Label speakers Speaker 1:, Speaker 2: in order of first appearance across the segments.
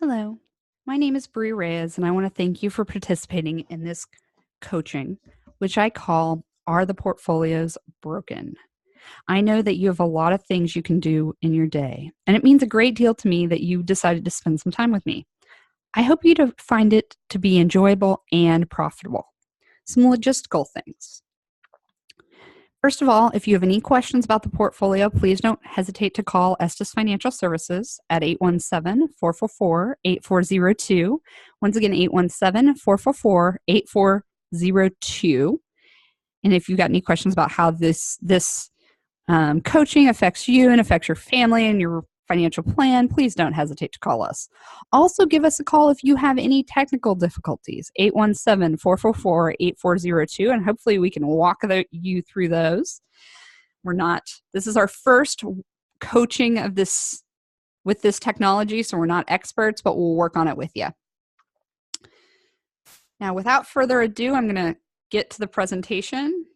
Speaker 1: Hello, my name is Bree Reyes, and I want to thank you for participating in this coaching, which I call Are the Portfolios Broken? I know that you have a lot of things you can do in your day, and it means a great deal to me that you decided to spend some time with me. I hope you to find it to be enjoyable and profitable. Some logistical things. First of all, if you have any questions about the portfolio, please don't hesitate to call Estes Financial Services at 817-444-8402. Once again, 817-444-8402. And if you've got any questions about how this coaching affects you and affects your family and your financial plan, please don't hesitate to call us. Also, give us a call if you have any technical difficulties, 817-444-8402, and hopefully we can walk you through those. This is our first coaching of this with this technology, so we're not experts, but we'll work on it with you. Now, without further ado, I'm going to get to the presentation.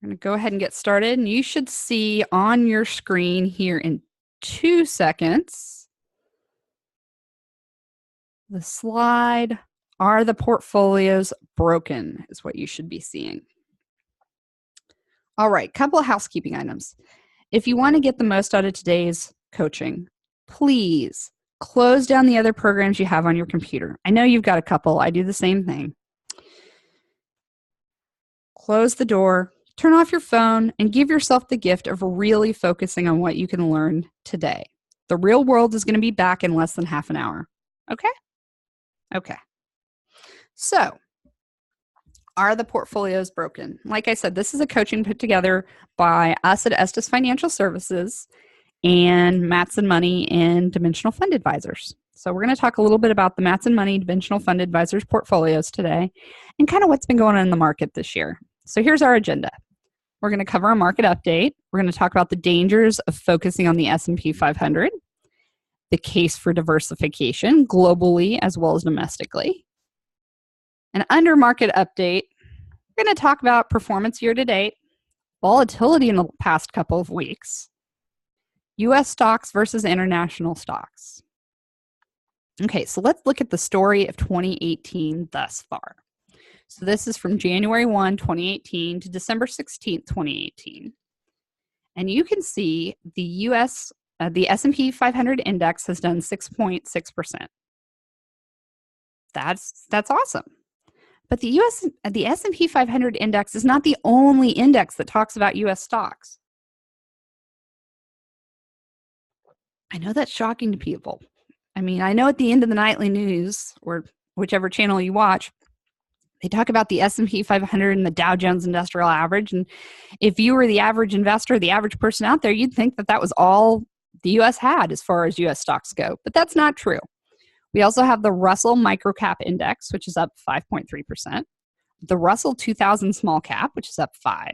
Speaker 1: I'm going to go ahead and get started, and you should see on your screen here in 2 seconds the slide, Are the Portfolios Broken? Is what you should be seeing. All right, couple of housekeeping items. If you want to get the most out of today's coaching, please close down the other programs you have on your computer. I know you've got a couple. I do the same thing. Close the door. Turn off your phone and give yourself the gift of really focusing on what you can learn today. The real world is going to be back in less than half an hour. Okay? Okay. So, are the portfolios broken? Like I said, this is a coaching put together by us at Estes Financial Services and Matson Money and Dimensional Fund Advisors. So we're going to talk a little bit about the Matson Money Dimensional Fund Advisors portfolios today and kind of what's been going on in the market this year. So here's our agenda. We're going to cover a market update. We're going to talk about the dangers of focusing on the S&P 500, the case for diversification globally as well as domestically. And under market update, we're going to talk about performance year to date, volatility in the past couple of weeks, U.S. stocks versus international stocks. Okay, so let's look at the story of 2018 thus far. So this is from January 1, 2018 to December 16, 2018. And you can see the the S&P 500 index has done 6.6%. That's awesome. But the S&P 500 index is not the only index that talks about U.S. stocks. I know that's shocking to people. I mean, I know at the end of the nightly news or whichever channel you watch, they talk about the S&P 500 and the Dow Jones Industrial Average. And if you were the average investor, the average person out there, you'd think that that was all the U.S. had as far as U.S. stocks go. But that's not true. We also have the Russell Microcap Index, which is up 5.3%. The Russell 2000 Small Cap, which is up 5%.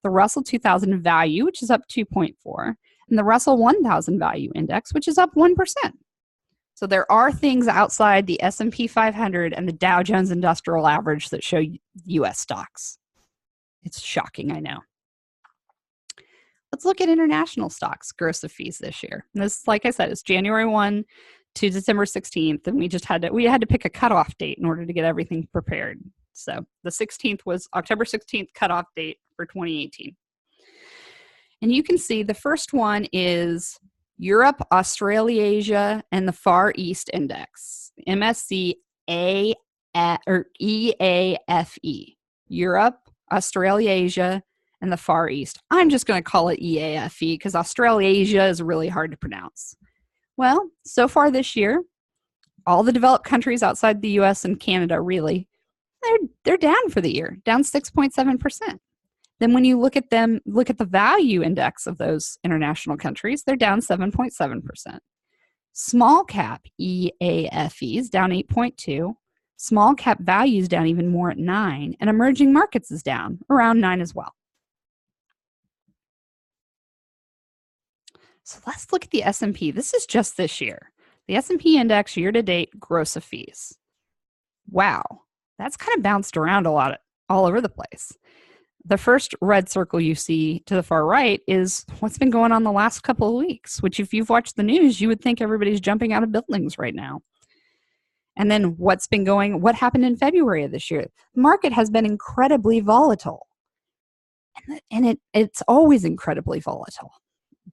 Speaker 1: The Russell 2000 Value, which is up 2.4%. And the Russell 1000 Value Index, which is up 1%. So there are things outside the S&P 500 and the Dow Jones Industrial Average that show U.S. stocks. It's shocking, I know. Let's look at international stocks gross of fees this year. And this, like I said, is January 1 to December 16th, and we had to pick a cutoff date in order to get everything prepared. So the 16th was October 16th cutoff date for 2018. And you can see the first one is Europe, Australasia, and the Far East Index, MSCI EAFE, Europe, Australasia, and the Far East. I'm just going to call it EAFE because Australasia is really hard to pronounce. Well, so far this year, all the developed countries outside the U.S. and Canada, really, they're down for the year, down 6.7%. Then when you look at the value index of those international countries, they're down 7.7%. Small cap EAFE is down 8.2%. Small cap value is down even more at 9%. And emerging markets is down around 9% as well. So let's look at the S&P. This is just this year. The S&P index year-to-date gross of fees. Wow, that's kind of bounced around a lot all over the place. the first red circle you see to the far right is what's been going on the last couple of weeks, which if you've watched the news, you would think everybody's jumping out of buildings right now. And then what happened in February of this year? The market has been incredibly volatile. And it's always incredibly volatile.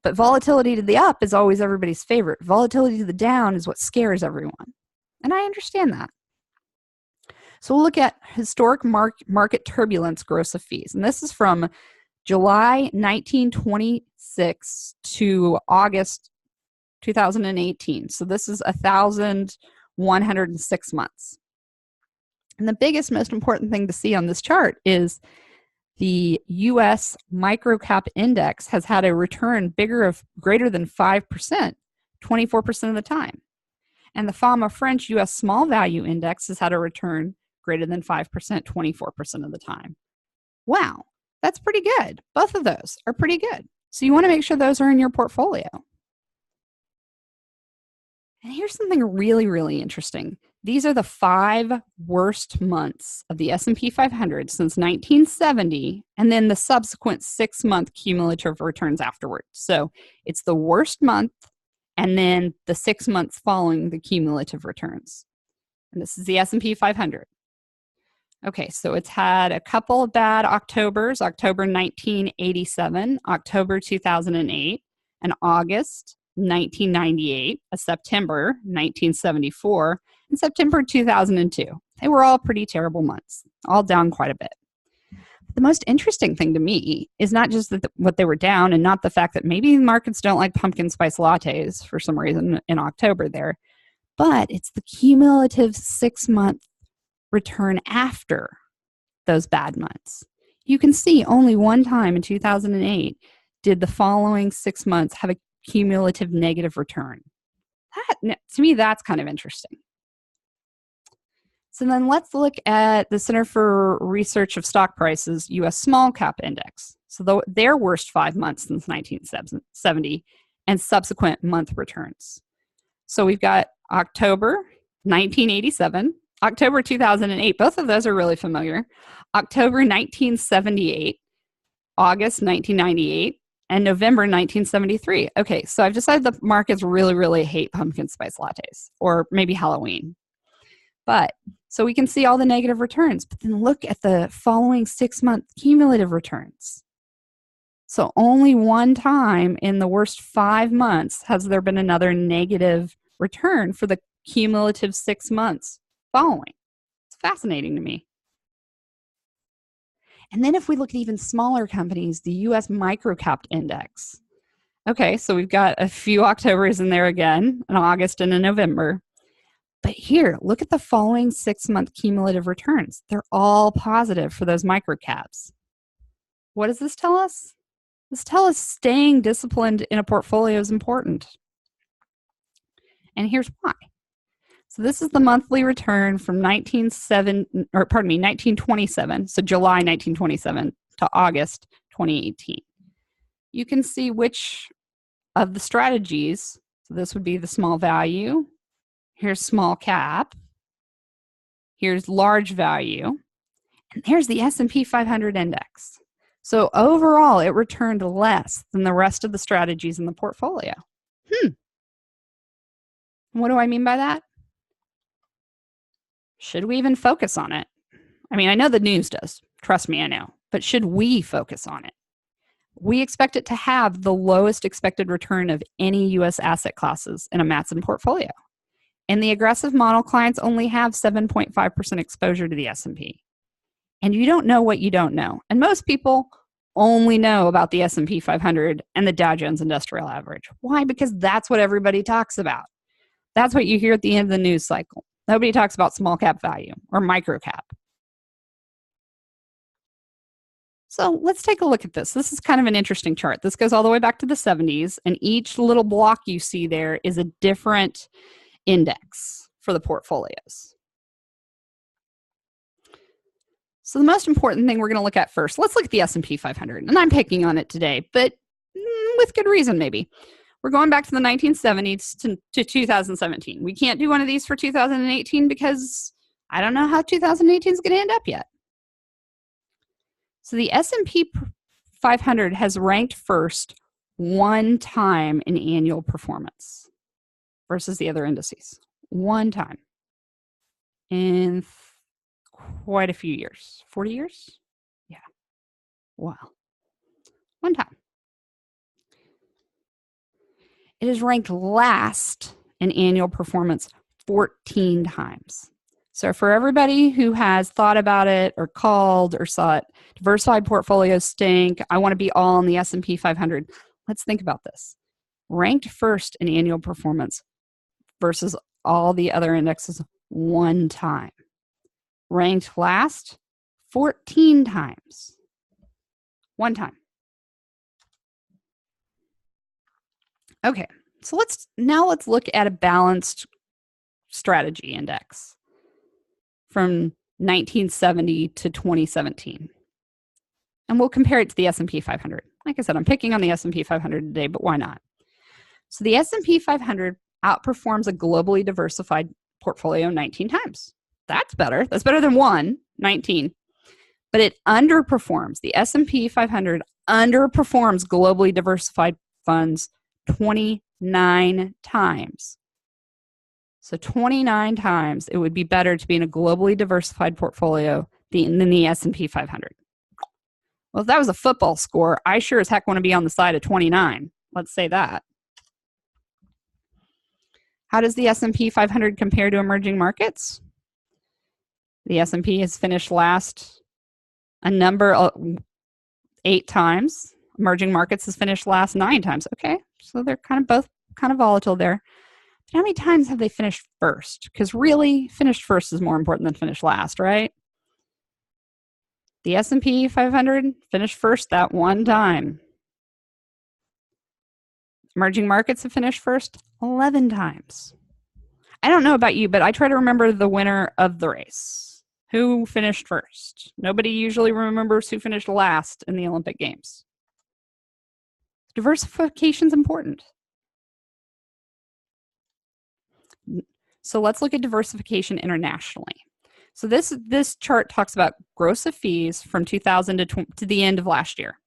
Speaker 1: But volatility to the up is always everybody's favorite. Volatility to the down is what scares everyone. And I understand that. So we'll look at historic market turbulence gross of fees. And this is from July 1926 to August 2018. So this is 1,106 months. And the biggest, most important thing to see on this chart is the U.S. microcap index has had a return greater than 5%, 24% of the time. And the FAMA French U.S. small value index has had a return greater than 5%, 24% of the time. Wow, that's pretty good. Both of those are pretty good. So you want to make sure those are in your portfolio. And here's something really, really interesting. These are the 5 worst months of the S&P 500 since 1970, and then the subsequent 6-month cumulative returns afterwards. So it's the worst month, and then the 6 months following the cumulative returns. And this is the S&P 500. Okay, so it's had a couple of bad Octobers, October 1987, October 2008, an August 1998, a September 1974, and September 2002. They were all pretty terrible months, all down quite a bit. The most interesting thing to me is not just what they were down and not the fact that maybe markets don't like pumpkin spice lattes for some reason in October there, but it's the cumulative 6-month return after those bad months. You can see only one time in 2008 did the following 6 months have a cumulative negative return. That, to me, that's kind of interesting. So then let's look at the Center for Research of Stock Prices U.S. Small Cap Index. So their worst 5 months since 1970 and subsequent month returns. So we've got October 1987, October 2008. Both of those are really familiar. October 1978, August 1998, and November 1973. Okay, so I've decided the markets really, really hate pumpkin spice lattes, or maybe Halloween. But so we can see all the negative returns, but then look at the following 6-month cumulative returns. So only one time in the worst 5 months has there been another negative return for the cumulative 6 months following. It's fascinating to me. And then if we look at even smaller companies, the U.S. Microcap Index. Okay, so we've got a few Octobers in there again, an August and a November. But here, look at the following 6-month cumulative returns. They're all positive for those microcaps. What does this tell us? This tells us staying disciplined in a portfolio is important. And here's why. So this is the monthly return from 1927, so July 1927 to August 2018. You can see which of the strategies, so this would be the small value, here's small cap, here's large value, and there's the S&P 500 index. So overall, it returned less than the rest of the strategies in the portfolio. What do I mean by that? Should we even focus on it? I mean, I know the news does. Trust me, I know. But should we focus on it? We expect it to have the lowest expected return of any U.S. asset classes in a Matson portfolio. And the aggressive model clients only have 7.5% exposure to the S&P. And you don't know what you don't know. And most people only know about the S&P 500 and the Dow Jones Industrial Average. Why? Because that's what everybody talks about. That's what you hear at the end of the news cycle. Nobody talks about small cap value or micro cap. So let's take a look at this. This is kind of an interesting chart. This goes all the way back to the 70s, and each little block you see there is a different index for the portfolios. So the most important thing we're going to look at first, let's look at the S&P 500. And I'm picking on it today, but with good reason maybe. We're going back to the 1970s to 2017. We can't do one of these for 2018 because I don't know how 2018 is going to end up yet. So the S&P 500 has ranked first one time in annual performance versus the other indices. One time in quite a few years. 40 years? Yeah. Wow. One time. It is ranked last in annual performance 14 times. So for everybody who has thought about it or called or thought diversified portfolios stink, I want to be all in the S&P 500, let's think about this. Ranked first in annual performance versus all the other indexes one time. Ranked last 14 times. One time. Okay, so let's look at a balanced strategy index from 1970 to 2017. And we'll compare it to the S&P 500. Like I said, I'm picking on the S&P 500 today, but why not? So the S&P 500 outperforms a globally diversified portfolio 19 times. That's better. That's better than 19. But it underperforms. The S&P 500 underperforms globally diversified funds 29 times. So 29 times it would be better to be in a globally diversified portfolio than the S&P 500. Well, if that was a football score, I sure as heck want to be on the side of 29. Let's say that. How does the S&P 500 compare to emerging markets? The S&P has finished last a number of 8 times. Emerging markets has finished last 9 times. Okay, so they're both kind of volatile there. But how many times have they finished first? Because really, finished first is more important than finished last, right? The S&P 500 finished first that one time. Emerging markets have finished first 11 times. I don't know about you, but I try to remember the winner of the race. Who finished first? Nobody usually remembers who finished last in the Olympic Games. Diversification is important. So let's look at diversification internationally. So this chart talks about gross of fees from 2000 to the end of last year.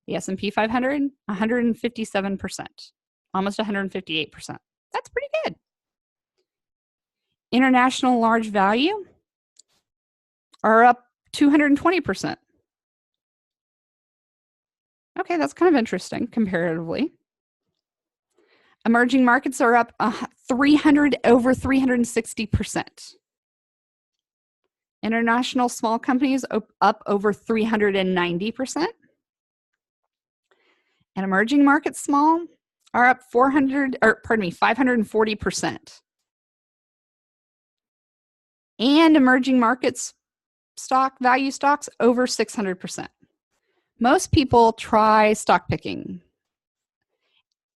Speaker 1: The S&P 500, 157%, almost 158%. That's pretty good. International large value are up 220%. Okay, that's kind of interesting comparatively. Emerging markets are up over 360%. International small companies up over 390%. And emerging markets small are up 540%. And emerging markets value stocks over 600%. Most people try stock picking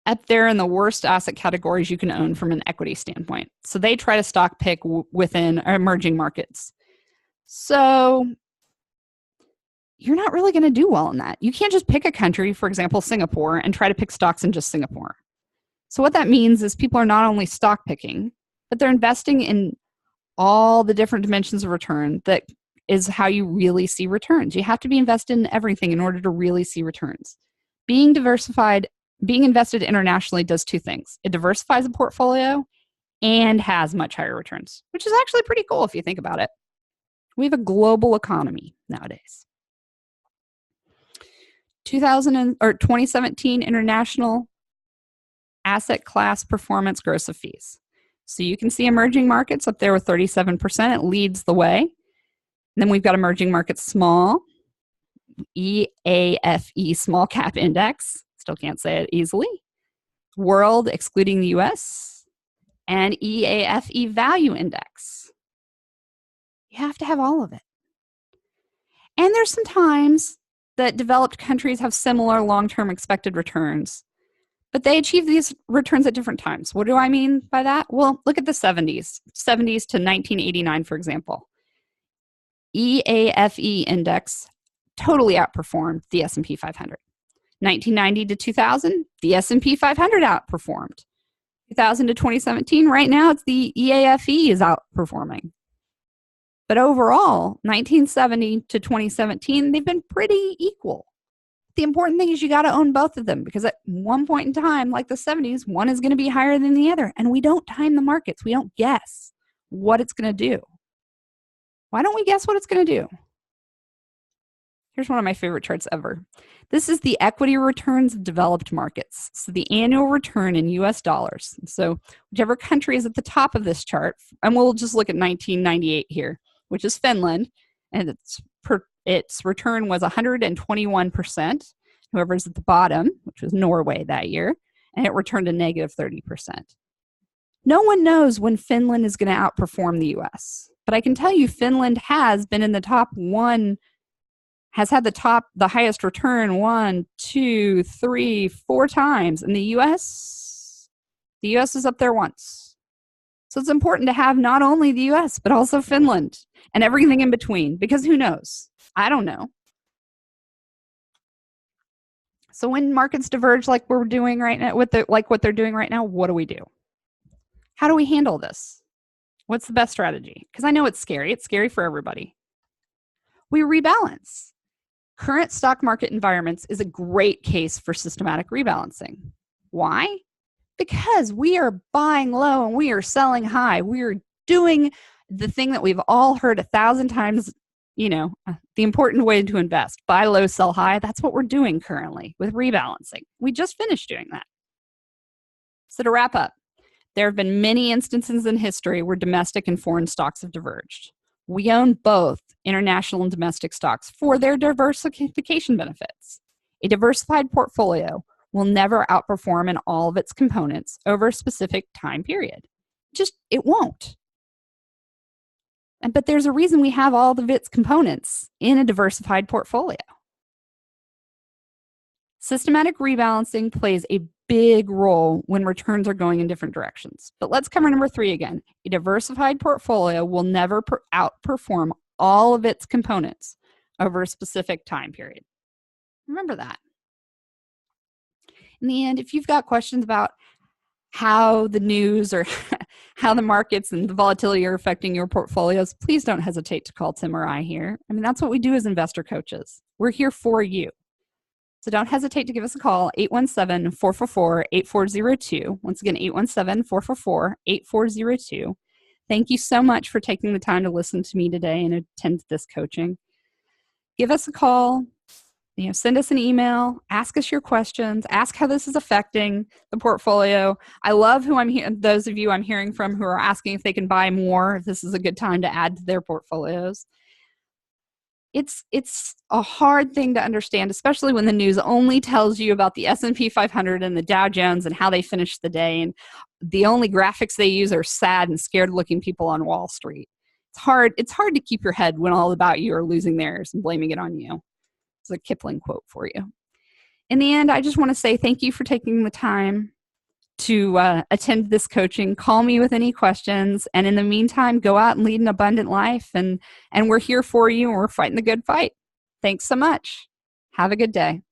Speaker 1: up there in the worst asset categories you can own from an equity standpoint. So they try to stock pick within emerging markets. So you're not really going to do well in that. You can't just pick a country, for example, Singapore, and try to pick stocks in just Singapore. So what that means is people are not only stock picking, but they're investing in all the different dimensions of return. That is how you really see returns. You have to be invested in everything in order to really see returns. Being invested internationally does 2 things. It diversifies a portfolio and has much higher returns, which is actually pretty cool if you think about it. We have a global economy nowadays. 2017 international asset class performance gross of fees. So you can see emerging markets up there with 37%. It leads the way. And then we've got emerging markets small, EAFE, small cap index. Still can't say it easily. World, excluding the US, and EAFE value index. You have to have all of it. And there's some times that developed countries have similar long-term expected returns, but they achieve these returns at different times. What do I mean by that? Well, look at the 70s to 1989, for example. EAFE index totally outperformed the S&P 500. 1990 to 2000, the S&P 500 outperformed. 2000 to 2017, right now, it's the EAFE is outperforming. But overall, 1970 to 2017, they've been pretty equal. The important thing is you got to own both of them, because at one point in time, like the 70s, one is going to be higher than the other. And we don't time the markets. We don't guess what it's going to do. Why don't we guess what it's going to do? Here's one of my favorite charts ever. This is the equity returns of developed markets. So the annual return in US dollars. So whichever country is at the top of this chart, and we'll just look at 1998 here, which is Finland, and its return was 121%. Whoever's at the bottom, which was Norway that year, and it returned a negative 30%. No one knows when Finland is going to outperform the US, but I can tell you Finland has been in the top one, has had the highest return 1, 2, 3, 4 times. And the US is up there once. So it's important to have not only the US, but also Finland and everything in between, because who knows? I don't know. So when markets diverge like we're doing right now, like what they're doing right now, what do we do? How do we handle this? What's the best strategy? Because I know it's scary. It's scary for everybody. We rebalance. Current stock market environments is a great case for systematic rebalancing. Why? Because we are buying low and we are selling high. We are doing the thing that we've all heard 1,000 times, the important way to invest. Buy low, sell high. That's what we're doing currently with rebalancing. We just finished doing that. So to wrap up, there have been many instances in history where domestic and foreign stocks have diverged. We own both international and domestic stocks for their diversification benefits. A diversified portfolio will never outperform in all of its components over a specific time period. It won't. But there's a reason we have all of its components in a diversified portfolio. Systematic rebalancing plays a big role when returns are going in different directions. But let's cover number 3 again. A diversified portfolio will never outperform all of its components over a specific time period. Remember that. In the end, if you've got questions about how the news or how the markets and the volatility are affecting your portfolios, please don't hesitate to call Tim or I here. I mean, that's what we do as investor coaches. We're here for you. So don't hesitate to give us a call, 817-444-8402. Once again, 817-444-8402. Thank you so much for taking the time to listen to me today and attend this coaching. Give us a call, send us an email, ask us your questions, ask how this is affecting the portfolio. I love those of you I'm hearing from who are asking if they can buy more, if this is a good time to add to their portfolios. It's a hard thing to understand, especially when the news only tells you about the S&P 500 and the Dow Jones and how they finished the day, and the only graphics they use are sad and scared-looking people on Wall Street. It's hard to keep your head when all about you are losing theirs and blaming it on you. It's a Kipling quote for you. In the end, I just want to say thank you for taking the time to attend this coaching. Call me with any questions. And in the meantime, go out and lead an abundant life. And we're here for you, and we're fighting the good fight. Thanks so much. Have a good day.